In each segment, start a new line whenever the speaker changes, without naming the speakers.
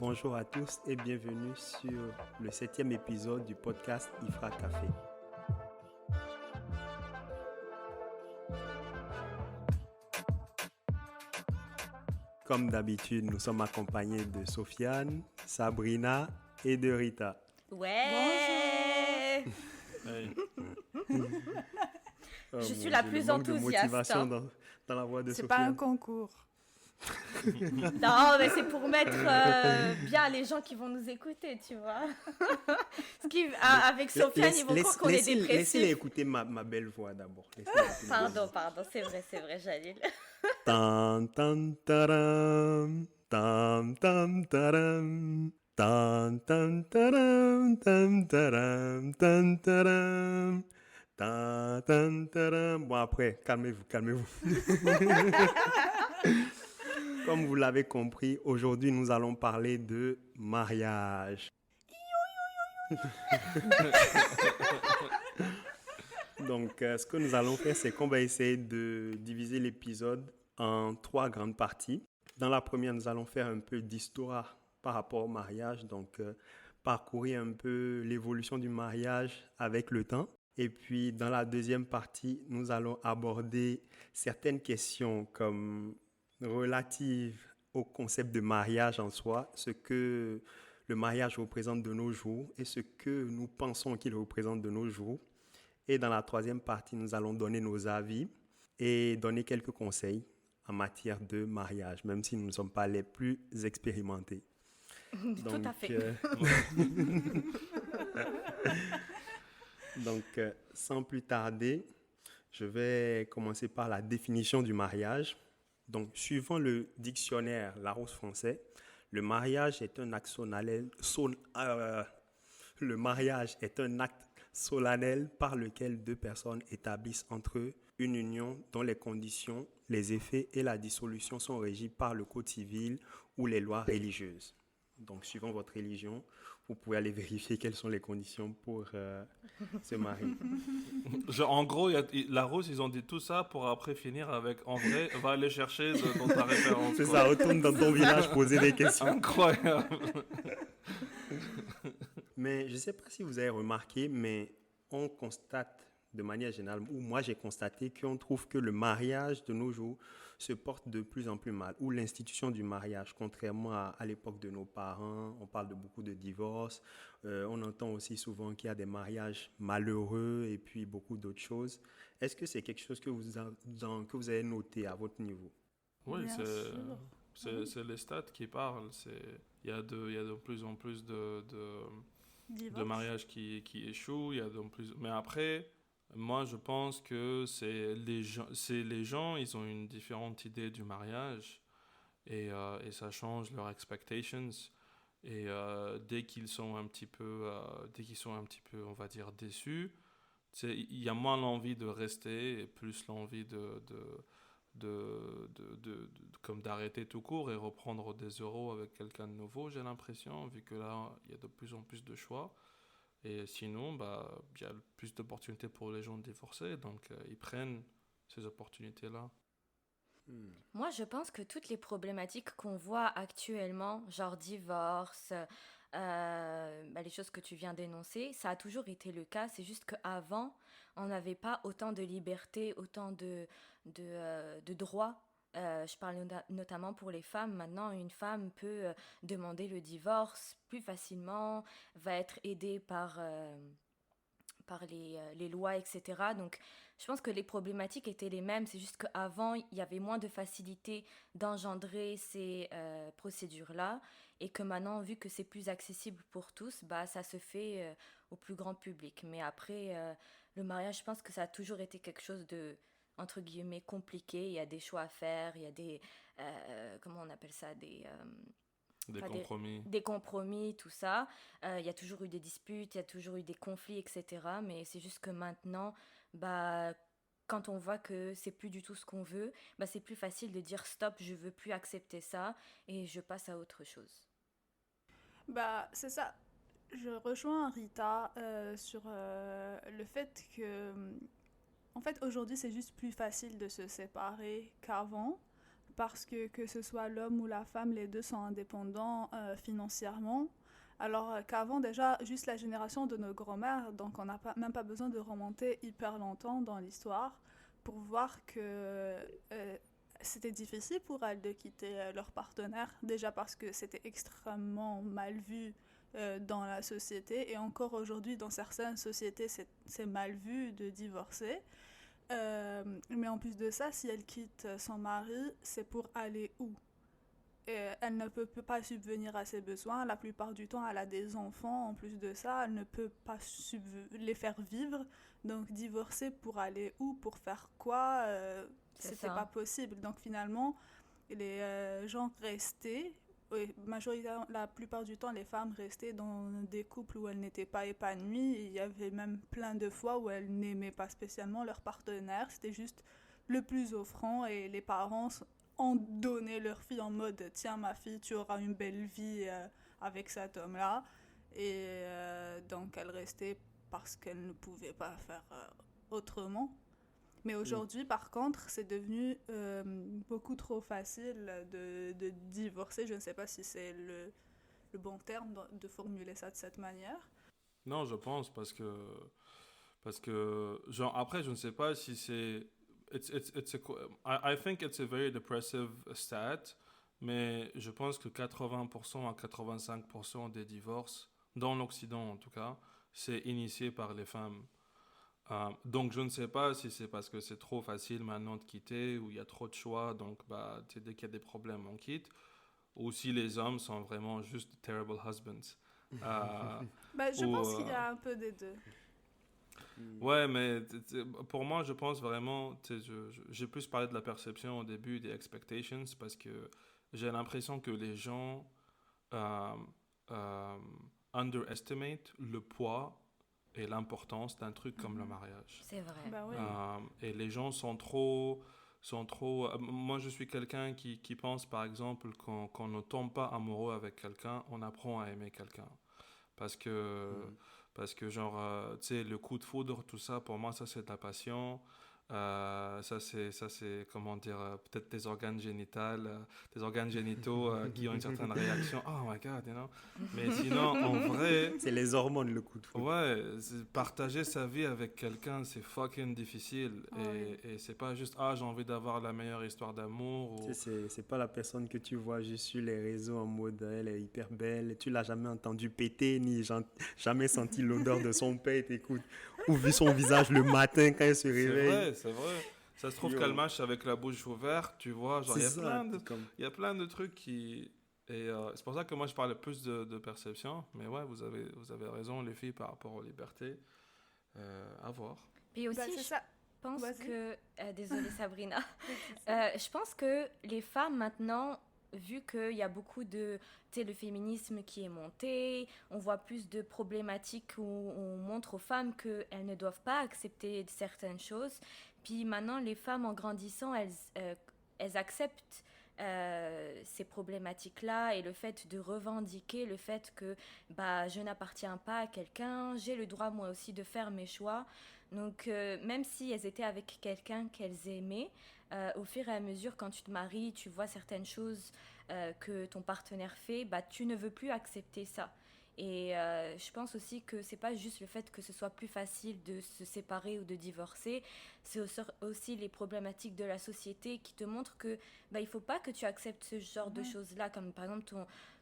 Bonjour à tous et bienvenue sur le 7e épisode du podcast Ifra Café. Comme d'habitude, nous sommes accompagnés de Sofiane, Sabrina et de Rita.
Ouais.
Hey.
Je suis la plus enthousiaste.
De motivation dans la voix de
C'est
Sofiane.
pas un concours.
Non, mais c'est pour mettre bien les gens qui vont nous écouter, tu vois. Avec Sofiane, ils vont croire qu'on est dépressifs.
Laissez-les écouter ma belle voix d'abord.
Pardon, c'est vrai, Jalil.
Tam tam taram, tam tam taram, tam tam taram, tam taram, tam taram, tam tam taram. Bon après, calmez-vous. Comme vous l'avez compris, aujourd'hui nous allons parler de mariage. Donc, ce que nous allons faire, c'est qu'on va essayer de diviser l'épisode en 3 grandes parties. Dans la première, nous allons faire un peu d'histoire par rapport au mariage, donc parcourir un peu l'évolution du mariage avec le temps. Et puis, dans la deuxième partie, nous allons aborder certaines questions comme relatives au concept de mariage en soi, ce que le mariage représente de nos jours et ce que nous pensons qu'il représente de nos jours. Et dans la troisième partie, nous allons donner nos avis et donner quelques conseils en matière de mariage, même si nous ne sommes pas les plus expérimentés.
Tout à fait.
Donc, sans plus tarder, je vais commencer par la définition du mariage. Donc, suivant le dictionnaire Larousse français, le mariage est un acte solennel par lequel deux personnes établissent entre eux une union dont les conditions, les effets et la dissolution sont régis par le code civil ou les lois religieuses. Donc, suivant votre religion, vous pouvez aller vérifier quelles sont les conditions pour se marier.
Genre, en gros, Larousse, ils ont dit tout ça pour après finir avec, en vrai, va aller chercher dans ta référence.
C'est ça, retourne dans ton village poser des questions.
Incroyable.
Mais je ne sais pas si vous avez remarqué, mais on constate de manière générale, ou moi j'ai constaté qu'on trouve que le mariage de nos jours se porte de plus en plus mal, ou l'institution du mariage, contrairement à l'époque de nos parents, on parle de beaucoup de divorces, on entend aussi souvent qu'il y a des mariages malheureux et puis beaucoup d'autres choses. Est-ce que c'est quelque chose que vous avez noté à votre niveau?
Oui,
Bien sûr.
c'est les stats qui parlent. Il y a de plus en plus de mariages qui échouent. Il y a mais après, moi, je pense que les gens, ils ont une différente idée du mariage et ça change leurs expectations. Et dès qu'ils sont un petit peu, on va dire, déçus, il y a moins l'envie de rester et plus l'envie comme d'arrêter tout court et reprendre des euros avec quelqu'un de nouveau, j'ai l'impression, vu que là, il y a de plus en plus de choix. Et sinon, il y a plus d'opportunités pour les gens divorcés, donc ils prennent ces opportunités-là.
Moi, je pense que toutes les problématiques qu'on voit actuellement, genre divorce, les choses que tu viens d'énoncer, ça a toujours été le cas. C'est juste qu'avant, on n'avait pas autant de liberté, autant de droits. Je parle notamment pour les femmes. Maintenant, une femme peut demander le divorce plus facilement, va être aidée par les lois, etc. Donc, je pense que les problématiques étaient les mêmes. C'est juste qu'avant, il y avait moins de facilité d'engendrer ces procédures-là. Et que maintenant, vu que c'est plus accessible pour tous, ça se fait au plus grand public. Mais après, le mariage, je pense que ça a toujours été quelque chose de, entre guillemets, compliqué. Il y a des choix à faire, il y a des... comment on appelle ça?
Des compromis.
Des compromis, tout ça. Il y a toujours eu des disputes, il y a toujours eu des conflits, etc. Mais c'est juste que maintenant, quand on voit que c'est plus du tout ce qu'on veut, c'est plus facile de dire stop, je veux plus accepter ça et je passe à autre chose.
C'est ça. Je rejoins Rita sur le fait que, en fait, aujourd'hui, c'est juste plus facile de se séparer qu'avant. parce que ce soit l'homme ou la femme, les deux sont indépendants financièrement. Alors qu'avant déjà, juste la génération de nos grands-mères, donc on n'a même pas besoin de remonter hyper longtemps dans l'histoire pour voir que c'était difficile pour elles de quitter leur partenaire, déjà parce que c'était extrêmement mal vu dans la société, et encore aujourd'hui dans certaines sociétés c'est mal vu de divorcer. Mais en plus de ça, si elle quitte son mari, c'est pour aller où? Elle ne peut pas subvenir à ses besoins. La plupart du temps, elle a des enfants. En plus de ça, elle ne peut pas les faire vivre. Donc, divorcer pour aller où? Pour faire quoi? C'était pas possible. Donc, finalement, les gens restaient. Oui, majoritairement, la plupart du temps, les femmes restaient dans des couples où elles n'étaient pas épanouies. Il y avait même plein de fois où elles n'aimaient pas spécialement leur partenaire. C'était juste le plus offrant, et les parents ont donné leur fille en mode « Tiens, ma fille, tu auras une belle vie avec cet homme-là ». Et donc, elle restait parce qu'elle ne pouvait pas faire autrement. Mais aujourd'hui, par contre, c'est devenu beaucoup trop facile de divorcer. Je ne sais pas si c'est le bon terme de formuler ça de cette manière.
Non, je pense parce que genre après je ne sais pas si c'est I think it's a very depressive stat, mais je pense que 80% à 85% des divorces dans l'Occident en tout cas, c'est initié par les femmes. Donc je ne sais pas si c'est parce que c'est trop facile maintenant de quitter, ou il y a trop de choix, donc bah, dès qu'il y a des problèmes on quitte, ou si les hommes sont vraiment juste terrible husbands.
Je pense qu'il y a un peu des deux.
Ouais, mais pour moi, je pense vraiment, j'ai plus parlé de la perception au début, des expectations, parce que j'ai l'impression que les gens underestimate le poids et l'importance d'un truc comme le mariage.
C'est vrai.
Bah oui.
Et les gens sont trop. Moi, je suis quelqu'un qui pense, par exemple, qu'on ne tombe pas amoureux avec quelqu'un, on apprend à aimer quelqu'un. Parce que genre, tu sais, le coup de foudre, tout ça, pour moi, ça, c'est de la passion. Ça, c'est, comment dire, peut-être des organes génitaux qui ont une certaine réaction. Oh my God, you know. Mais sinon, en vrai...
C'est les hormones, le coup de foudre.
Ouais, partager sa vie avec quelqu'un, c'est fucking difficile. Et c'est pas juste, j'ai envie d'avoir la meilleure histoire d'amour. Ou...
C'est pas la personne que tu vois juste sur les réseaux en mode, elle est hyper belle. Tu l'as jamais entendu péter, ni jamais senti l'odeur de son pet, écoute. Ou vu son visage le matin quand elle se réveille.
C'est vrai. Ça se trouve qu'elle marche avec la bouche ouverte, tu vois. Genre, il y a plein de trucs qui... Et c'est pour ça que moi, je parlais plus de perception. Mais ouais, vous avez raison, les filles, par rapport aux libertés. À voir.
Puis aussi,
je
pense que... désolée, Sabrina. Je pense que les femmes, maintenant... Vu qu'il y a beaucoup de, tu sais, le féminisme qui est monté, on voit plus de problématiques où on montre aux femmes qu'elles ne doivent pas accepter certaines choses. Puis maintenant, les femmes, en grandissant, elles acceptent ces problématiques-là, et le fait de revendiquer le fait que je n'appartiens pas à quelqu'un, j'ai le droit moi aussi de faire mes choix. Donc même si elles étaient avec quelqu'un qu'elles aimaient, au fur et à mesure, quand tu te maries, tu vois certaines choses que ton partenaire fait, tu ne veux plus accepter ça. Et je pense aussi que c'est pas juste le fait que ce soit plus facile de se séparer ou de divorcer, c'est aussi les problématiques de la société qui te montrent que il faut pas que tu acceptes ce genre de choses-là, comme par exemple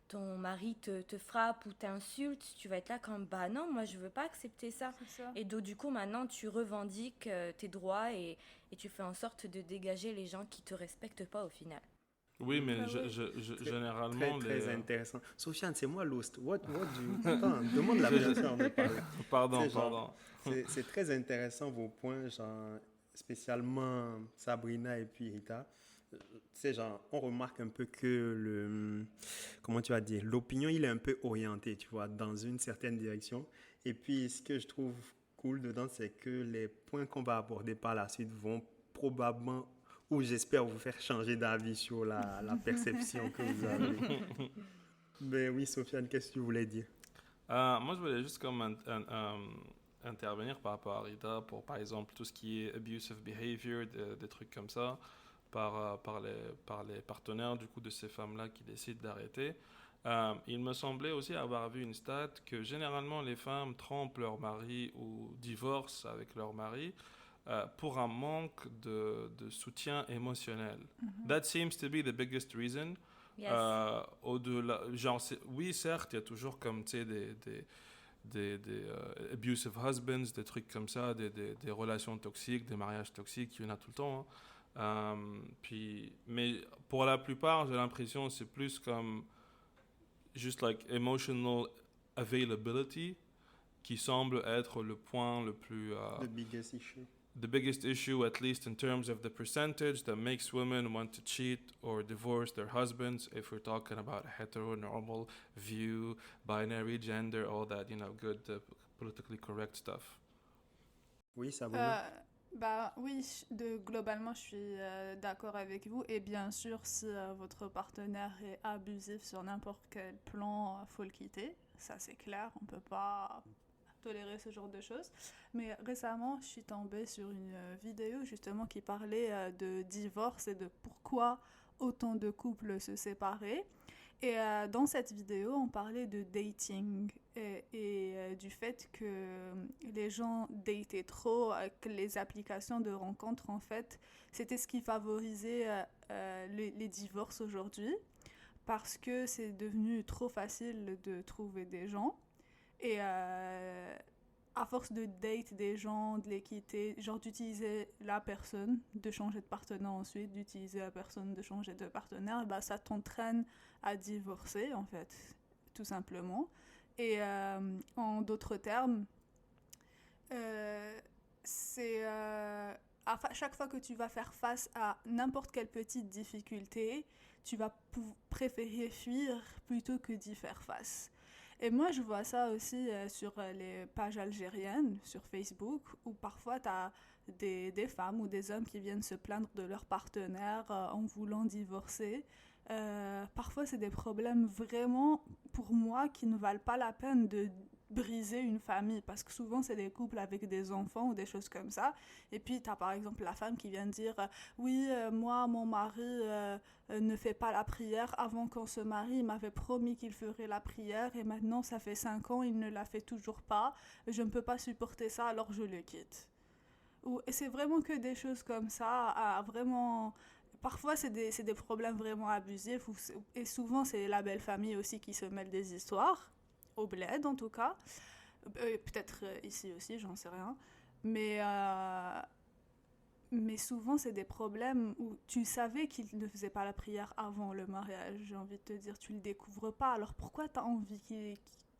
ton mari te frappe ou t'insulte, tu vas être là comme non, moi je veux pas accepter ça. Et donc du coup maintenant tu revendiques tes droits, et tu fais en sorte de dégager les gens qui te respectent pas au final.
Oui, mais généralement...
Très intéressant. Sofiane, c'est moi Lost. What do you... Attends, demande la personne de parler.
Pardon.
C'est très intéressant vos points, genre, spécialement Sabrina et puis Rita. On remarque un peu que comment tu vas dire, l'opinion, il est un peu orienté, tu vois, dans une certaine direction. Et puis, ce que je trouve cool dedans, c'est que les points qu'on va aborder par la suite vont probablement, ou j'espère, vous faire changer d'avis sur la perception que vous avez. Mais oui, Sofiane, qu'est-ce que tu voulais dire?
Moi, je voulais juste comme intervenir par rapport à Rita pour, par exemple, tout ce qui est abusive behavior, des trucs comme ça. par les partenaires du coup, de ces femmes-là qui décident d'arrêter. Il me semblait aussi avoir vu une stat que généralement les femmes trompent leur mari ou divorcent avec leur mari pour un manque de soutien émotionnel. That seems to be the biggest reason.
Yes.
Au-delà, genre, oui, certes, il y a toujours comme, tu sais, des abusive husbands, des trucs comme ça, des relations toxiques, des mariages toxiques, il y en a tout le temps. Hein. Mais pour la plupart, j'ai l'impression que c'est plus comme juste like emotional availability qui semble être le point le plus...
The biggest issue.
The biggest issue, at least in terms of the percentage that makes women want to cheat or divorce their husbands, if we're talking about heteronormal view, binary gender, all that, good politically correct stuff.
Oui, ça va.
Oui, globalement, je suis d'accord avec vous. Et bien sûr, si votre partenaire est abusif sur n'importe quel plan, faut le quitter. Ça, c'est clair. On peut pas tolérer ce genre de choses. Mais récemment, je suis tombée sur une vidéo justement qui parlait de divorce et de pourquoi autant de couples se séparaient. Et dans cette vidéo, on parlait de dating et du fait que les gens dataient trop, que les applications de rencontres, en fait, c'était ce qui favorisait les divorces aujourd'hui parce que c'est devenu trop facile de trouver des gens. Et à force de date des gens, de les quitter, genre d'utiliser la personne, de changer de partenaire ensuite, d'utiliser la personne, de changer de partenaire, ça t'entraîne à divorcer, en fait, tout simplement. Et en d'autres termes, c'est à chaque fois que tu vas faire face à n'importe quelle petite difficulté, tu vas préférer fuir plutôt que d'y faire face. Et moi, je vois ça aussi sur les pages algériennes, sur Facebook, où parfois tu as des femmes ou des hommes qui viennent se plaindre de leur partenaire en voulant divorcer. Parfois, c'est des problèmes vraiment, pour moi, qui ne valent pas la peine de briser une famille, parce que souvent c'est des couples avec des enfants ou des choses comme ça, et puis tu as par exemple la femme qui vient dire oui, moi mon mari ne fait pas la prière, avant qu'on se marie il m'avait promis qu'il ferait la prière et maintenant ça fait 5 ans, il ne la fait toujours pas, je ne peux pas supporter ça, alors je le quitte. Et c'est vraiment que des choses comme ça, vraiment... Parfois, c'est des problèmes vraiment abusifs, et souvent, c'est la belle famille aussi qui se mêle des histoires, au bled en tout cas. Peut-être ici aussi, j'en sais rien. Mais souvent, c'est des problèmes où tu savais qu'il ne faisait pas la prière avant le mariage. J'ai envie de te dire, tu le découvres pas. Alors pourquoi tu as envie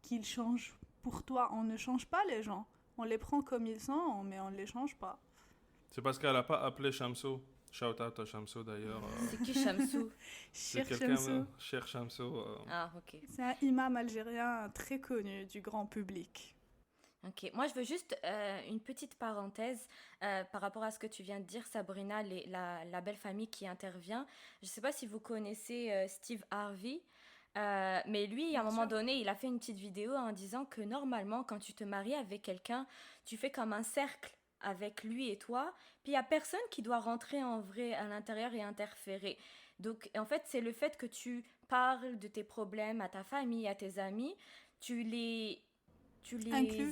qu'il change pour toi? On ne change pas les gens. On les prend comme ils sont, mais on ne les change pas.
C'est parce qu'elle n'a pas appelé Shamsou. Shout out à Shamsou d'ailleurs.
C'est qui Shamsou?
C'est quelqu'un, Cher Shamsou.
Ah, ok.
C'est un imam algérien très connu du grand public.
Ok, moi je veux juste une petite parenthèse par rapport à ce que tu viens de dire, Sabrina, la belle famille qui intervient. Je ne sais pas si vous connaissez Steve Harvey, mais lui, à un moment donné, il a fait une petite vidéo en disant que normalement, quand tu te maries avec quelqu'un, tu fais comme un cercle avec lui et toi, puis il n'y a personne qui doit rentrer en vrai à l'intérieur et interférer. Donc, en fait, c'est le fait que tu parles de tes problèmes à ta famille, à tes amis, tu les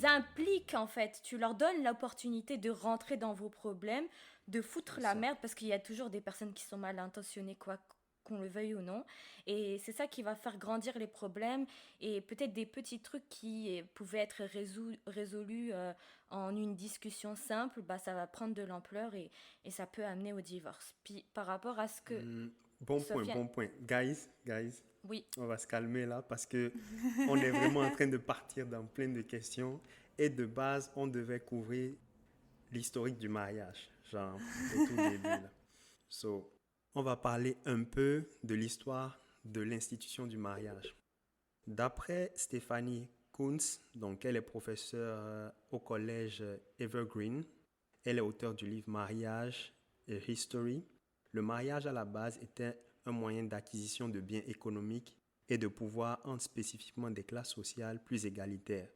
impliques, en fait. Tu leur donnes l'opportunité de rentrer dans vos problèmes, de foutre la merde, parce qu'il y a toujours des personnes qui sont mal intentionnées, quoi qu'on le veuille ou non. Et c'est ça qui va faire grandir les problèmes et peut-être des petits trucs qui pouvaient être résolus en une discussion simple, ça va prendre de l'ampleur et ça peut amener au divorce. Puis par rapport à ce que...
Bon point. Guys,
oui.
On va se calmer là parce que on est vraiment en train de partir dans plein de questions et de base, on devait couvrir l'historique du mariage, genre au tout début là. On va parler un peu de l'histoire de l'institution du mariage. D'après Stéphanie Kuntz, donc elle est professeure au collège Evergreen, elle est auteure du livre Mariage et History. Le mariage à la base était un moyen d'acquisition de biens économiques et de pouvoir entre spécifiquement des classes sociales plus égalitaires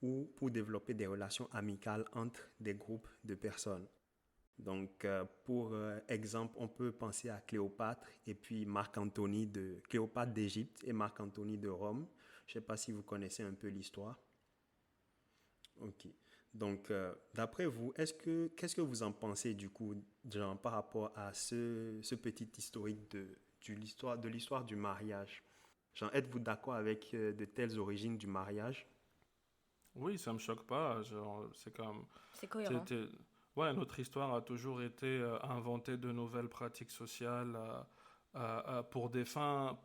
ou pour développer des relations amicales entre des groupes de personnes. Donc, pour exemple, on peut penser à Cléopâtre et puis Cléopâtre d'Égypte et Marc-Antonie de Rome. Je ne sais pas si vous connaissez un peu l'histoire. Ok. Donc, d'après vous, qu'est-ce que vous en pensez du coup, genre, par rapport à ce petit historique de l'histoire du mariage? Genre, êtes-vous d'accord avec de telles origines du mariage?
Oui, ça me choque pas. Genre, c'est comme.
C'est cohérent.
c'était- Ouais, notre histoire a toujours été inventer de nouvelles pratiques sociales pour des fins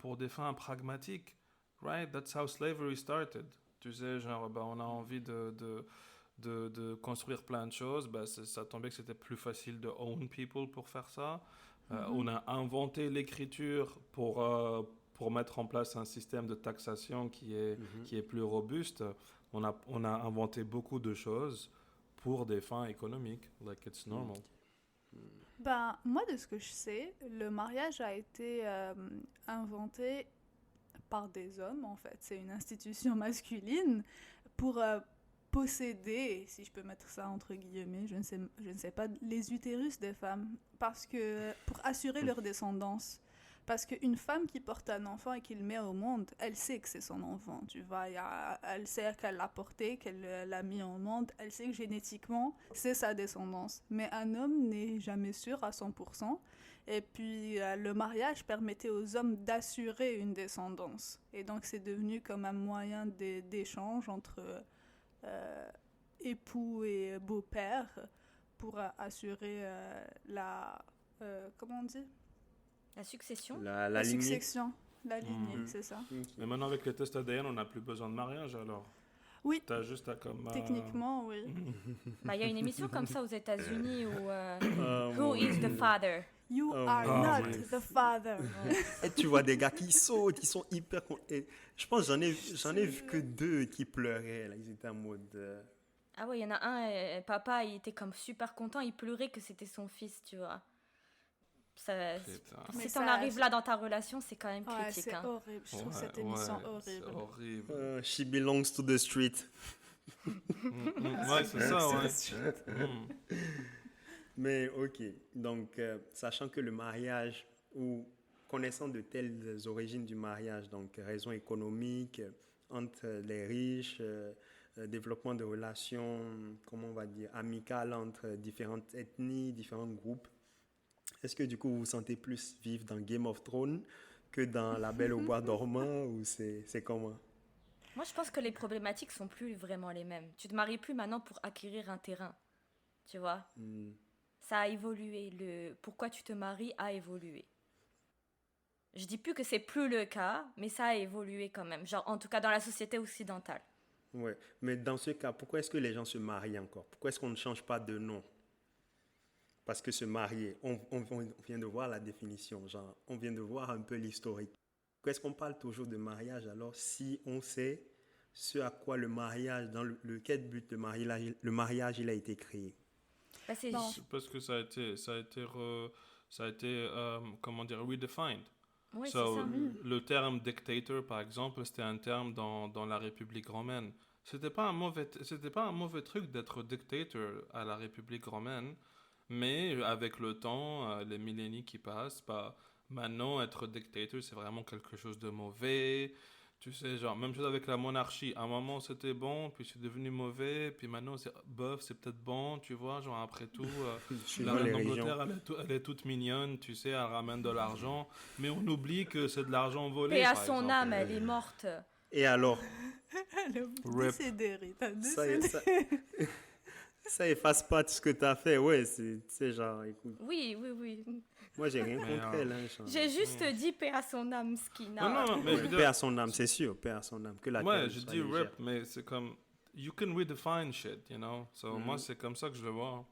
pragmatiques. Right? That's how slavery started. Tu sais, genre, bah, on a envie de construire plein de choses. Bah, ça tombait que c'était plus facile de own people pour faire ça. On a inventé l'écriture pour mettre en place un système de taxation qui est plus robuste. On a inventé beaucoup de choses pour des fins économiques. Like it's normal.
Ben, moi, de ce que je sais, le mariage a été inventé par des hommes, en fait. C'est une institution masculine pour posséder, si je peux mettre ça entre guillemets, je ne sais pas, les utérus des femmes. Parce que, pour assurer leur descendance. Parce qu'une femme qui porte un enfant et qui le met au monde, elle sait que c'est son enfant, tu vois. Elle sait qu'elle l'a porté, qu'elle l'a mis au monde. Elle sait que génétiquement, c'est sa descendance. Mais un homme n'est jamais sûr à 100%. Et puis, le mariage permettait aux hommes d'assurer une descendance. Et donc, c'est devenu comme un moyen d'échange entre époux et beau-père pour assurer comment on dit?
La succession?
La lignée.
Succession, la lignée, c'est ça.
Ok.
Mais maintenant, avec les tests ADN, on n'a plus besoin de mariage alors.
Oui,
T'as juste à comme.
techniquement, oui.
Bah, il y a une émission comme ça aux États-Unis où Who
Ouais.
is the father?
You
Oh,
are
oh
not
my.
the father.
Et tu vois des gars qui sautent, ils sont hyper contents. Je pense que j'en ai vu que deux qui pleuraient. Là. Ils étaient en mode.
Ah ouais, il y en a un, papa, il était comme super content, il pleurait que c'était son fils, tu vois. Ça,
Putain.
Mais
si
ça-
t'en arrives là dans ta relation, c'est quand même
Ouais,
critique.
c'est
Hein.
horrible. Je trouve
Ouais,
cette émission
ouais, c'est
horrible.
horrible.
She belongs to the street.
Ouais, c'est ça, ouais.
Mais ok, donc sachant que le mariage, ou connaissant de telles origines du mariage, donc raisons économiques entre les riches, développement de relations, comment on va dire, amicales entre différentes ethnies, différents groupes, est-ce que du coup vous vous sentez plus vivre dans Game of Thrones que dans La Belle au bois dormant ou c'est comment?
Moi, je pense que les problématiques sont plus vraiment les mêmes. Tu te maries plus maintenant pour acquérir un terrain, tu vois.
Hmm.
Ça a évolué. Pourquoi tu te maries a évolué. Je dis plus que c'est plus le cas, mais ça a évolué quand même. Genre, en tout cas, dans la société occidentale.
Ouais, mais dans ce cas, pourquoi est-ce que les gens se marient encore? Pourquoi est-ce qu'on ne change pas de nom? Parce que se marier, on vient de voir la définition, genre, on vient de voir un peu l'historique. Pourquoi est-ce qu'on parle toujours de mariage alors si on sait ce à quoi le mariage, dans quel but le mariage il a été créé?
Bah, c'est
Non.
C'est parce que ça a été comment dire, redefined.
Ouais,
So,
c'est ça.
le terme dictator, par exemple, c'était un terme dans la République romaine. C'était pas un mauvais truc d'être dictator à la République romaine, mais avec le temps, les millénies qui passent, bah, maintenant, être dictator, c'est vraiment quelque chose de mauvais. Tu sais, genre, même chose avec la monarchie. À un moment, c'était bon, puis c'est devenu mauvais, puis maintenant, c'est bof, c'est peut-être bon, tu vois. Genre, après tout, la
Suivant
reine
les régions.
d'Angleterre, elle est toute mignonne, tu sais, elle ramène de l'argent, mais on oublie que c'est de l'argent volé,
Paix à
par
son
exemple.
âme, elle est morte.
Et alors,
Le
Rip.
décédé, Rita,
ça,
décédé.
ça efface pas tout ce que tu as fait. Ouais, c'est genre, écoute,
Oui, oui, oui.
moi j'ai rien
Mais,
contre elle. Hein, genre.
J'ai juste dit paix à son âme, Skina.
Non, mais je veux
Paix
dire,
à son âme, c'est sûr, paix à son âme. Que la
ouais,
terre
je
soit
dis
légère.
rip, mais c'est comme, you can redefine shit, you know. So, moi, c'est comme ça que je le vois.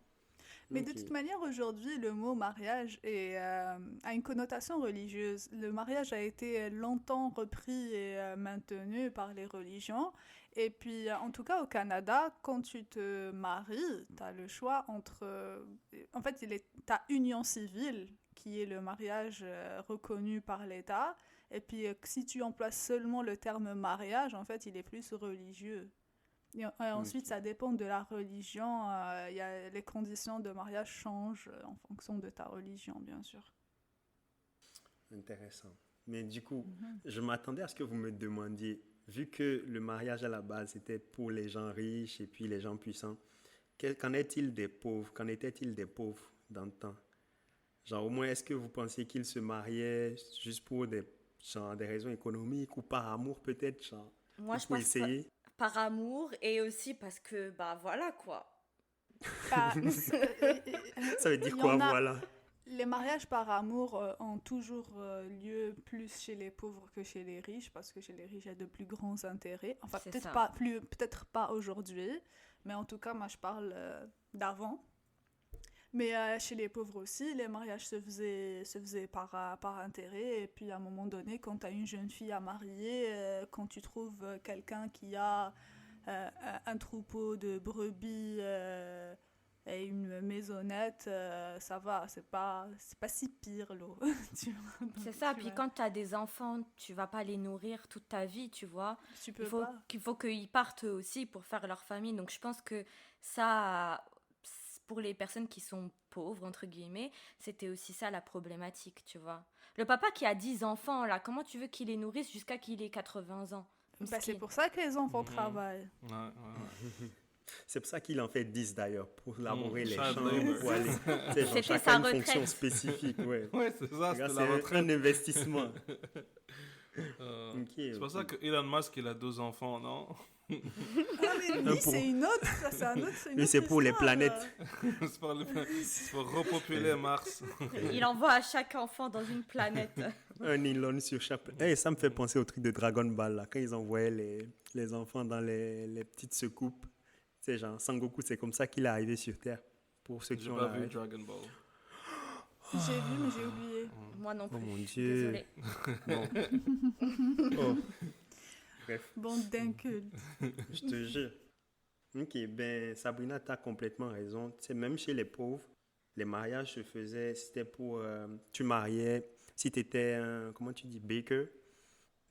Mais
Ok.
de toute manière, aujourd'hui, le mot mariage a une connotation religieuse. Le mariage a été longtemps repris et maintenu par les religions. Et puis, en tout cas, au Canada, quand tu te maries, tu as le choix entre... en fait, ta union civile, qui est le mariage reconnu par l'État. Et puis, si tu emploies seulement le terme mariage, en fait, il est plus religieux. Et ensuite, ça dépend de la religion. Les conditions de mariage changent en fonction de ta religion, bien sûr.
Intéressant. Mais du coup, je m'attendais à ce que vous me demandiez, vu que le mariage à la base était pour les gens riches et puis les gens puissants, qu'en est-il des pauvres? Qu'en était-il des pauvres dans le temps? Genre, au moins, est-ce que vous pensiez qu'ils se mariaient juste pour des raisons économiques ou par amour peut-être, genre,
Moi, je
pour
pense
essayer?
par amour et aussi parce que, bah voilà quoi.
Bah,
Ça veut dire
il y
quoi,
en a-
voilà?
Les mariages par amour ont toujours lieu plus chez les pauvres que chez les riches, parce que chez les riches, il y a de plus grands intérêts. Enfin,
C'est
peut-être
ça.
peut-être pas aujourd'hui, mais en tout cas, moi, je parle d'avant. Mais chez les pauvres aussi, les mariages se faisaient par intérêt. Et puis, à un moment donné, quand tu as une jeune fille à marier, quand tu trouves quelqu'un qui a un troupeau de brebis et une maisonnette, ça va, c'est pas si pire, l'eau. Tu vois,
C'est
donc,
ça,
tu
puis
vois,
quand tu as des enfants, tu vas pas les nourrir toute ta vie, tu vois.
tu
Il
peux
faut
pas.
qu'il faut qu'ils partent eux aussi pour faire leur famille. Donc je pense que ça, pour les personnes qui sont pauvres, entre guillemets, c'était aussi ça la problématique, tu vois. Le papa qui a 10 enfants, là, comment tu veux qu'il les nourrisse jusqu'à qu'il ait 80 ans?
Bah, c'est
Miskin.
pour ça que les enfants travaillent.
Ouais.
C'est pour ça qu'il en fait 10 d'ailleurs, pour labourer les
Child
champs,
labor.
pour aller. Tu sais, genre,
C'était
chacun
sa
une fonction
retraite.
spécifique, ouais.
Ouais, c'est ça,
Regarde,
c'était la
c'est
retraite.
un investissement. Ok,
C'est pour ça
ok.
que Elon Musk, il a 2 enfants, non?
Ah, mais lui,
pour-
c'est une autre, c'est une
Lui,
autre
c'est pour les
histoire,
planètes.
C'est pour repopuler Mars.
Il envoie à chaque enfant dans une planète.
Un Elon sur chaque. Eh, ça me fait penser au truc de Dragon Ball, là, quand ils envoyaient les enfants dans les petites secoupes. Tu sais, genre, Sangoku, c'est comme ça qu'il est arrivé sur Terre. Pour ceux qui
J'ai
ont
pas
la
vu
ref.
Dragon Ball.
J'ai vu, mais j'ai oublié.
Moi non plus.
Oh mon
je suis
Dieu.
Désolée.
Bon. Oh. Bref,
Bande d'incultes.
je te jure. Ok, ben Sabrina, tu as complètement raison. Tu sais, même chez les pauvres, les mariages se faisaient, c'était pour... tu mariais, si tu étais un, comment tu dis, baker,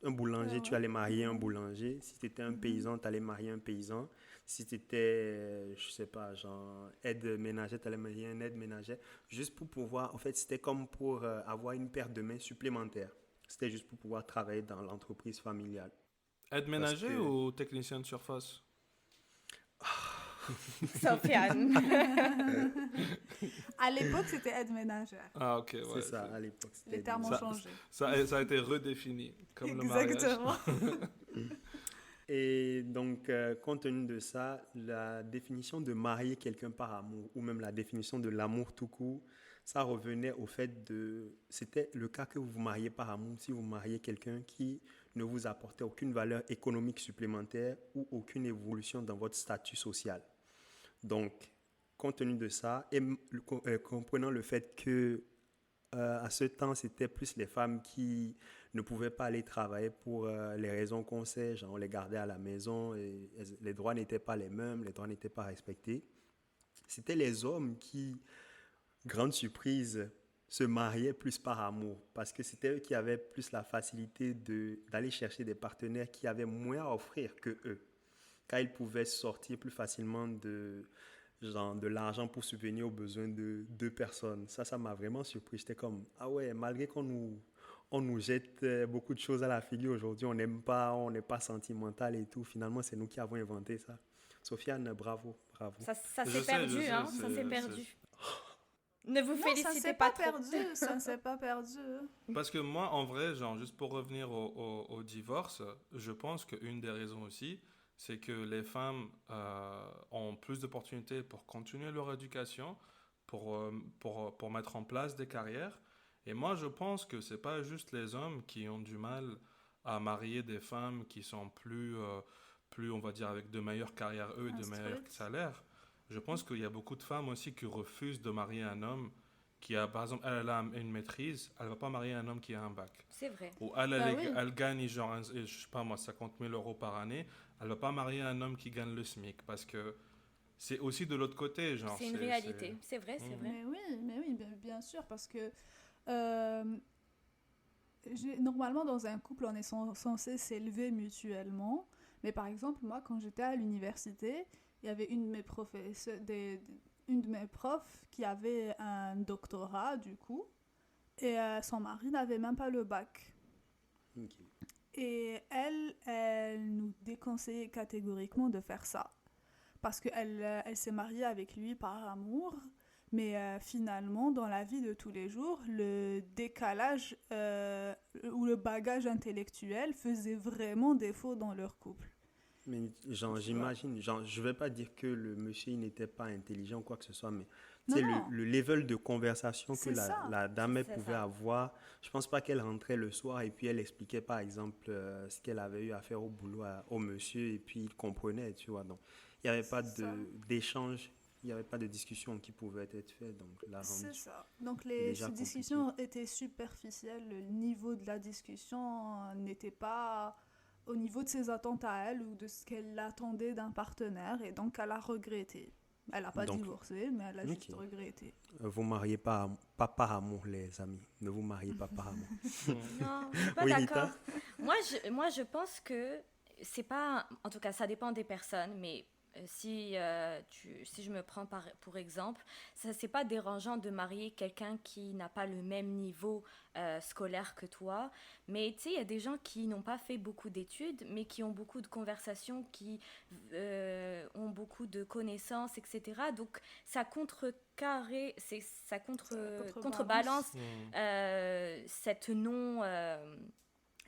un boulanger, tu
Ouais.
allais marier un boulanger. Si tu étais un paysan, tu allais marier un paysan. Si tu étais, je sais pas, genre aide ménagère, tu allais marier un aide ménagère. Juste pour pouvoir, en fait, c'était comme pour avoir une paire de mains supplémentaire. C'était juste pour pouvoir travailler dans l'entreprise familiale.
Aide ménager
que-
ou technicien de surface?
Sofiane.
À l'époque, c'était aide ménagère.
Ah, ok, ouais.
C'est ça, à l'époque. c'était
Les termes ont
Ça-
changé.
Ça a été redéfini, comme le mariage.
Exactement.
Et donc, compte tenu de ça, la définition de marier quelqu'un par amour, ou même la définition de l'amour tout court, ça revenait au fait de... C'était le cas que vous vous mariez par amour, si vous mariez quelqu'un qui ne vous apportait aucune valeur économique supplémentaire ou aucune évolution dans votre statut social. Donc, compte tenu de ça, et comprenant le fait que à ce temps, c'était plus les femmes qui ne pouvaient pas aller travailler pour les raisons qu'on sait, genre on les gardait à la maison et les droits n'étaient pas les mêmes, les droits n'étaient pas respectés. C'était les hommes qui, grande surprise, se mariaient plus par amour parce que c'était eux qui avaient plus la facilité d'aller chercher des partenaires qui avaient moins à offrir que eux, car ils pouvaient sortir plus facilement de l'argent pour subvenir aux besoins de deux personnes. Ça m'a vraiment surpris. J'étais comme, ah ouais, malgré on nous jette beaucoup de choses à la figure aujourd'hui, on n'aime pas, on n'est pas sentimental et tout, finalement, c'est nous qui avons inventé ça. Sofiane, bravo, bravo.
Ça
Je
s'est
sais,
perdu,
je sais,
hein. Ça
c'est-
s'est perdu. Ne vous
Non, ça ne
félicitez
s'est
pas
pas
trop.
perdu. Ça ne s'est pas perdu.
Parce que moi, en vrai, genre, juste pour revenir au divorce, je pense qu'une des raisons aussi, c'est que les femmes ont plus d'opportunités pour continuer leur éducation, pour mettre en place des carrières. Et moi, je pense que c'est pas juste les hommes qui ont du mal à marier des femmes qui sont plus, on va dire, avec de meilleures carrières, eux, et de meilleurs
Instruites.
salaires. Je pense qu'il y a beaucoup de femmes aussi qui refusent de marier un homme qui a, par exemple, elle a une maîtrise, elle va pas marier un homme qui a un bac.
C'est vrai.
Ou elle,
Bah oui.
elle gagne, genre, je sais pas moi, 50 000 euros par année, elle va pas marier un homme qui gagne le SMIC, parce que c'est aussi de l'autre côté, genre.
C'est une réalité. C'est vrai, c'est vrai.
Mais oui, bien sûr, parce que euh, normalement, dans un couple, on est censé s'élever mutuellement. Mais par exemple, moi, quand j'étais à l'université, il y avait une de mes profs qui avait un doctorat, du coup, et son mari n'avait même pas le bac.
Ok.
Et elle nous déconseillait catégoriquement de faire ça. Parce qu'elle s'est mariée avec lui par amour, mais finalement, dans la vie de tous les jours, le décalage ou le bagage intellectuel faisait vraiment défaut dans leur couple.
Mais j'imagine, je vais pas dire que le monsieur il n'était pas intelligent ou quoi que ce soit, mais
Non,
c'est
non,
le level de conversation que
c'est ça.
la dame elle
C'est
pouvait
ça.
avoir. Je pense pas qu'elle rentrait le soir et puis elle expliquait par exemple ce qu'elle avait eu à faire au boulot au monsieur et puis il comprenait, tu vois. Donc il n'y avait pas
C'est ça.
d'échange, il n'y avait pas de discussion qui pouvait être faite, donc la
C'est
rendu
ça. Donc
déjà
ces
compliqué.
discussions étaient superficielles. Le niveau de la discussion n'était pas au niveau de ses attentes à elle ou de ce qu'elle attendait d'un partenaire. Et donc elle a regretté. Elle n'a pas
Donc,
divorcé, mais elle a
ok.
juste regretté.
Vous mariez pas par amour, les amis. Ne vous mariez pas par amour.
Non, je suis pas
Oui,
d'accord.
Rita?
Moi, je pense que c'est pas. En tout cas, ça dépend des personnes, mais si je me prends pour exemple, ça c'est pas dérangeant de marier quelqu'un qui n'a pas le même niveau scolaire que toi, mais tu sais, il y a des gens qui n'ont pas fait beaucoup d'études, mais qui ont beaucoup de conversations, qui ont beaucoup de connaissances, etc. Donc ça
Contrebalance.
contrebalance
Hmm.
cette non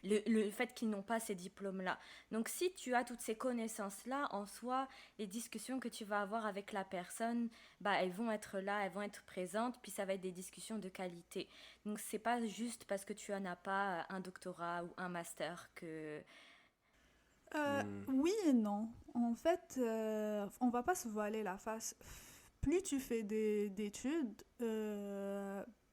le fait qu'ils n'ont pas ces diplômes-là. Donc, si tu as toutes ces connaissances-là, en soi, les discussions que tu vas avoir avec la personne, bah, elles vont être là, elles vont être présentes, puis ça va être des discussions de qualité. Donc, c'est pas juste parce que tu n'as pas un doctorat ou un master que...
Oui et non. En fait, on va pas se voiler la face. Plus tu fais d'études,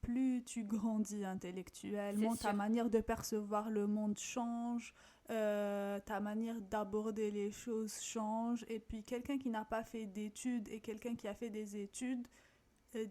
plus tu grandis intellectuellement,
C'est
ta
sûr.
manière de percevoir le monde change, ta manière d'aborder les choses change. Et puis quelqu'un qui n'a pas fait d'études et quelqu'un qui a fait des études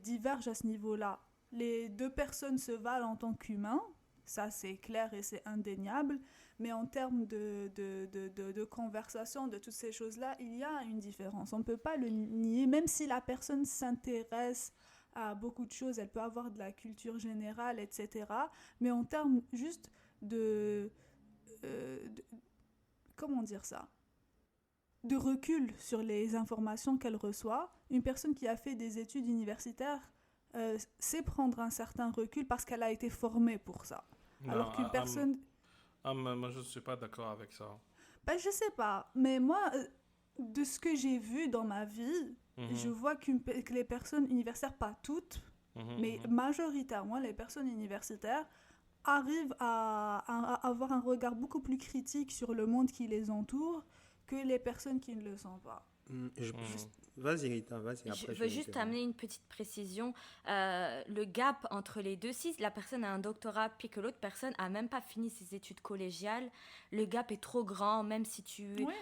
divergent à ce niveau-là. Les deux personnes se valent en tant qu'humains, ça c'est clair et c'est indéniable, mais en termes de conversation, de toutes ces choses-là, il y a une différence. On ne peut pas le nier, même si la personne s'intéresse à beaucoup de choses, elle peut avoir de la culture générale, etc. Mais en termes juste de comment dire ça, de recul sur les informations qu'elle reçoit, une personne qui a fait des études universitaires sait prendre un certain recul parce qu'elle a été formée pour ça.
Non,
Alors qu'une personne...
moi, je ne suis pas d'accord avec ça.
Ben, je sais pas, mais moi, de ce que j'ai vu dans ma vie, je
Mhm,
vois que les personnes universitaires, pas toutes,
mhm,
mais
mhm.
majoritairement, les personnes universitaires arrivent à avoir un regard beaucoup plus critique sur le monde qui les entoure que les personnes qui ne le sont pas.
Mhm.
Vas-y, Rita, vas-y,
Je
après je
veux
vais
juste
intervenir.
amener une petite précision. Le gap entre les deux, si la personne a un doctorat puis que l'autre personne a même pas fini ses études collégiales, le gap est trop grand, même si tu
Oui,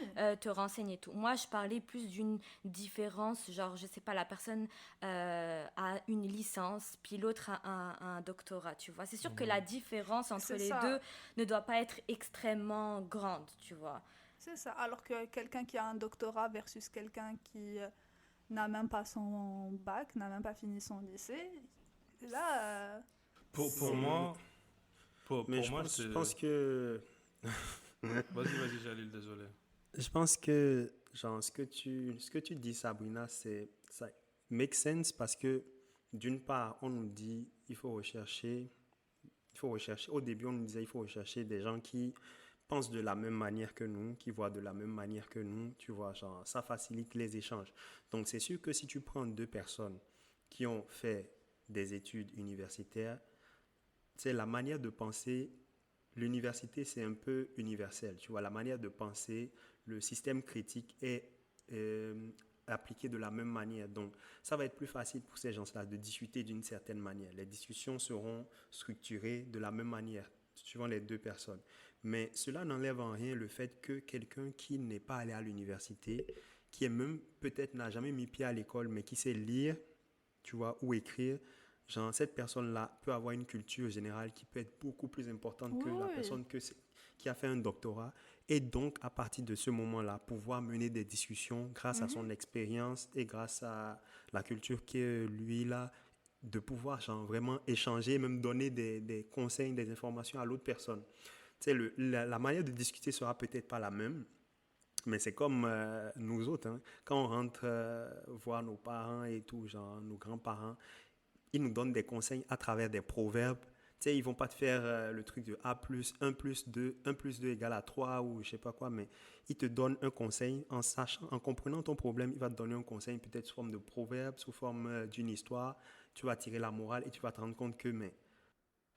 te renseignes et tout. Moi, je parlais plus d'une différence, genre, je sais pas, la personne a une licence, puis l'autre a un doctorat, tu vois. C'est sûr que la
Mhm.
différence entre
c'est
les deux
ça.
ne doit pas être extrêmement grande, tu vois.
C'est ça. Alors que quelqu'un qui a un doctorat versus quelqu'un qui n'a même pas son bac, n'a même pas fini son lycée, là,
Pour
Bon,
moi,
mais
pour moi,
je
c'est...
pense que
Vas-y, Jalil, désolé.
je pense que genre ce que tu dis Sabrina, ça make sense parce que d'une part, on nous dit il faut rechercher au début on nous disait il faut rechercher des gens qui pensent de la même manière que nous, qui voient de la même manière que nous, tu vois, genre ça facilite les échanges. Donc c'est sûr que si tu prends deux personnes qui ont fait des études universitaires, c'est la manière de penser. L'université, c'est un peu universel. Tu vois, la manière de penser, le système critique est appliqué de la même manière. Donc, ça va être plus facile pour ces gens-là de discuter d'une certaine manière. Les discussions seront structurées de la même manière, suivant les deux personnes. Mais cela n'enlève en rien le fait que quelqu'un qui n'est pas allé à l'université, qui est même peut-être n'a jamais mis pied à l'école, mais qui sait lire, tu vois, ou écrire, genre, cette personne-là peut avoir une culture générale qui peut être beaucoup plus importante que la
oui,
personne qui a fait un doctorat Et donc, à partir de ce moment-là, pouvoir mener des discussions grâce à son expérience et grâce à la culture que lui, là, de pouvoir genre, vraiment échanger, même donner des conseils, des informations à l'autre personne. Tu sais, la manière de discuter sera peut-être pas la même, mais c'est comme nous autres, hein. Quand on rentre voir nos parents et tout, genre nos grands-parents, ils nous donnent des conseils à travers des proverbes. Tu sais, ils vont pas te faire le truc de A plus 1 plus 2, 1 plus 2 égale à 3 ou je sais pas quoi, mais ils te donnent un conseil en sachant, en comprenant ton problème, il va te donner un conseil peut-être sous forme de proverbe, sous forme d'une histoire. Tu vas tirer la morale et tu vas te rendre compte que, mais,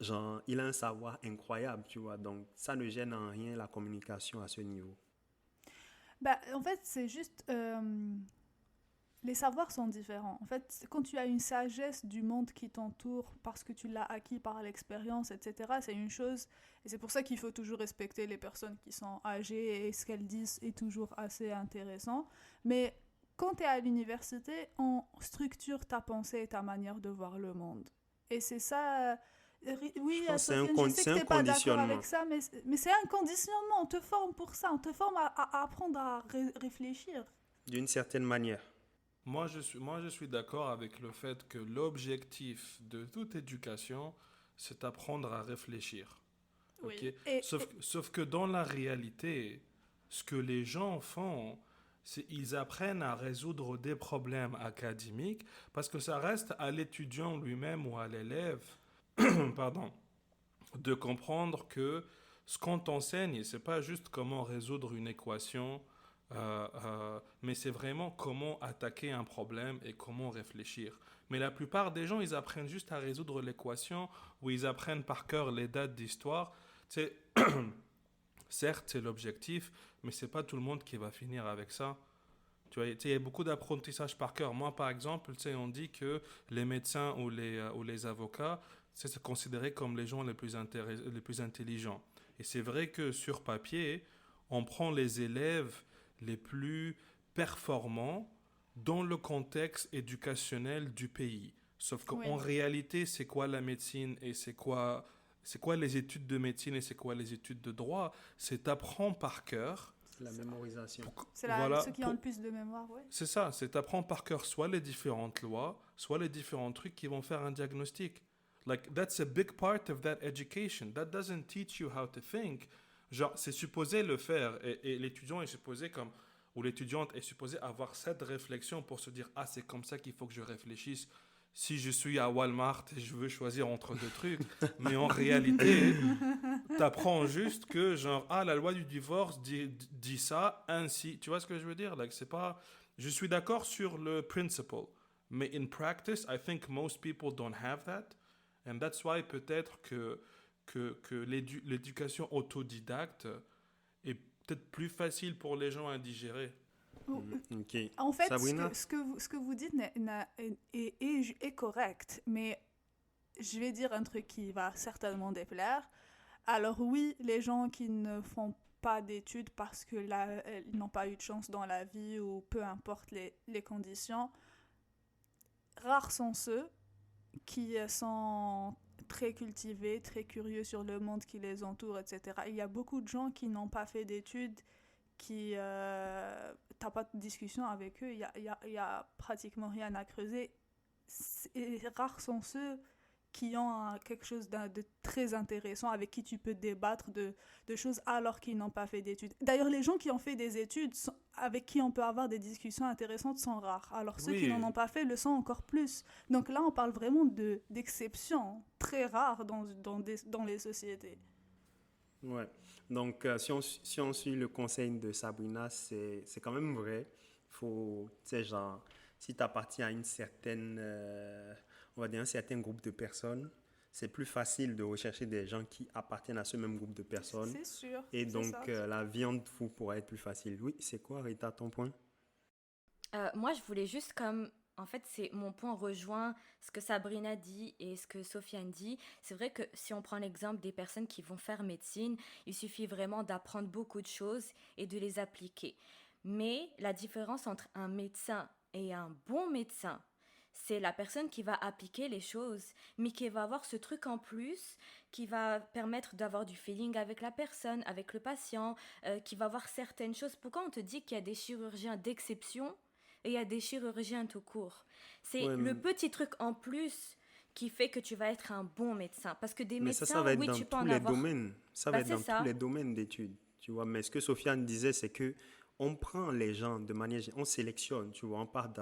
genre, il a un savoir incroyable, tu vois. Donc, ça ne gêne en rien la communication à ce niveau.
Bah, en fait, c'est juste... les savoirs sont différents. En fait, quand tu as une sagesse du monde qui t'entoure parce que tu l'as acquis par l'expérience, etc., c'est une chose. Et c'est pour ça qu'il faut toujours respecter les personnes qui sont âgées et ce qu'elles disent est toujours assez intéressant. Mais quand tu es à l'université, on structure ta pensée et ta manière de voir le monde. Et c'est ça... Oui,
Je pense que
Sofiane, je sais que tu n'es pas d'accord
conditionnement.
avec ça, mais c'est un conditionnement. On te forme pour ça. On te forme à apprendre à réfléchir.
D'une certaine manière.
Moi, je suis d'accord avec le fait que l'objectif de toute éducation, c'est apprendre à réfléchir.
Oui.
Ok. Sauf que dans la réalité, ce que les gens font, c'est ils apprennent à résoudre des problèmes académiques parce que ça reste à l'étudiant lui-même ou à l'élève, pardon, de comprendre que ce qu'on t'enseigne, c'est pas juste comment résoudre une équation, mais c'est vraiment comment attaquer un problème et comment réfléchir. Mais la plupart des gens, ils apprennent juste à résoudre l'équation ou ils apprennent par cœur les dates d'histoire. Tu sais, certes, c'est l'objectif, mais c'est pas tout le monde qui va finir avec ça. Tu vois, il y a beaucoup d'apprentissage par cœur. Moi, par exemple, on dit que les médecins ou les avocats, c'est considéré comme les gens les plus intelligents. Et c'est vrai que sur papier, on prend les élèves les plus performants dans le contexte éducationnel du pays. Sauf qu'en
Oui.
réalité, c'est quoi la médecine et c'est quoi les études de médecine et c'est quoi les études de droit? C'est apprendre par cœur.
C'est la mémorisation.
C'est
Voilà,
ceux qui ont le plus de mémoire, ouais.
c'est ça, c'est apprendre par cœur soit les différentes lois, soit les différents trucs qui vont faire un diagnostic. Like, that's a big part of that education. That doesn't teach you how to think. Genre, c'est supposé le faire et l'étudiant est supposé comme, ou l'étudiante est supposée avoir cette réflexion pour se dire, ah, c'est comme ça qu'il faut que je réfléchisse. Si je suis à Walmart et je veux choisir entre deux trucs, mais en réalité, t'apprends juste que genre, ah, la loi du divorce dit ça ainsi. Tu vois ce que je veux dire? Like, c'est pas... Je suis d'accord sur le principle, mais in practice, I think most people don't have that. And that's why peut-être que l'éducation autodidacte est peut-être plus facile pour les gens à digérer.
Ok.
En fait,
Sabrina?
ce que vous dites est correct, mais je vais dire un truc qui va certainement déplaire. Alors oui, les gens qui ne font pas d'études parce que ils n'ont pas eu de chance dans la vie ou peu importe les conditions, rares sont ceux qui sont très cultivés, très curieux sur le monde qui les entoure, etc. Il y a beaucoup de gens qui n'ont pas fait d'études, qui t'as pas de discussion avec eux, il y a pratiquement rien à creuser. Et rares sont ceux qui ont quelque chose de très intéressant avec qui tu peux débattre de choses alors qu'ils n'ont pas fait d'études. D'ailleurs, les gens qui ont fait des études, avec qui on peut avoir des discussions intéressantes, sont rares. Alors ceux qui n'en ont pas fait le sont encore plus. Donc là, on parle vraiment d'exceptions très rares dans les sociétés.
Ouais. Donc, si on suit le conseil de Sabrina, c'est quand même vrai. Faut, tu sais, genre, si tu appartiens à une certaine, on va dire un certain groupe de personnes, c'est plus facile de rechercher des gens qui appartiennent à ce même groupe de personnes.
C'est sûr.
Et donc, la vie en vous pourra être plus facile. Oui, c'est quoi, Rita, ton point?
Moi, je voulais juste comme... En fait, c'est mon point rejoint ce que Sabrina dit et ce que Sofiane dit. C'est vrai que si on prend l'exemple des personnes qui vont faire médecine, il suffit vraiment d'apprendre beaucoup de choses et de les appliquer. Mais la différence entre un médecin et un bon médecin, c'est la personne qui va appliquer les choses, mais qui va avoir ce truc en plus, qui va permettre d'avoir du feeling avec la personne, avec le patient, qui va voir certaines choses. Pourquoi on te dit qu'il y a des chirurgiens d'exception et il y a des chirurgiens tout court? C'est
Ouais,
le petit truc en plus qui fait que tu vas être un bon médecin. Parce que des
mais ça
médecins,
va être
oui,
dans
tu peux
tous
en
les
avoir.
domaines. Ça va
Bah,
être
c'est
dans tous
ça.
les domaines d'études, tu vois. Mais ce que Sofiane disait, c'est que on prend les gens de manière, on sélectionne, tu vois. On part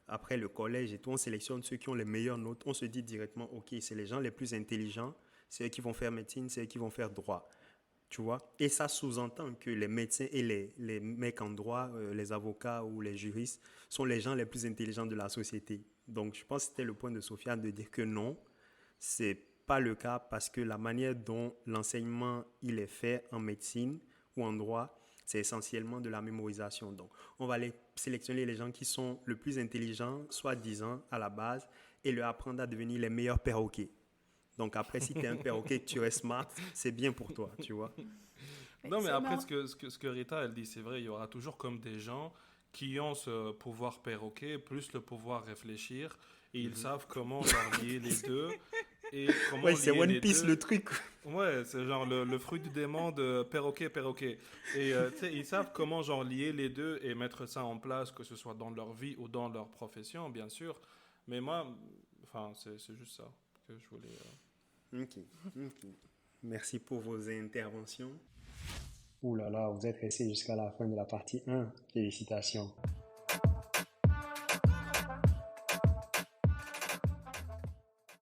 après le collège et tout, on sélectionne ceux qui ont les meilleures notes. On se dit directement, ok, c'est les gens les plus intelligents, c'est eux qui vont faire médecine, c'est eux qui vont faire droit. Tu vois? Et ça sous-entend que les médecins et les mecs en droit, les avocats ou les juristes, sont les gens les plus intelligents de la société. Donc, je pense que c'était le point de Sofiane de dire que non, c'est pas le cas parce que la manière dont l'enseignement il est fait en médecine ou en droit, c'est essentiellement de la mémorisation. Donc, on va aller sélectionner les gens qui sont le plus intelligents, soi-disant, à la base, et leur apprendre à devenir les meilleurs perroquets. Donc après, si tu es un perroquet et que tu restes smart, c'est bien pour toi, tu vois.
Non, mais
C'est
après,
marrant.
ce que Rita, elle dit, c'est vrai, il y aura toujours comme des gens qui ont ce pouvoir perroquet, plus le pouvoir réfléchir, et ils savent comment genre, lier les deux, et
Ouais,
comment
c'est
lier
One
les
Piece
deux.
le truc.
Ouais, c'est genre le fruit du démon de perroquet, perroquet. Et tu sais, ils savent comment genre lier les deux et mettre ça en place, que ce soit dans leur vie ou dans leur profession, bien sûr. Mais moi, enfin, c'est juste ça que je voulais...
Ok, ok. Merci pour vos interventions. Ouh là là, vous êtes restés jusqu'à la fin de la partie 1. Félicitations.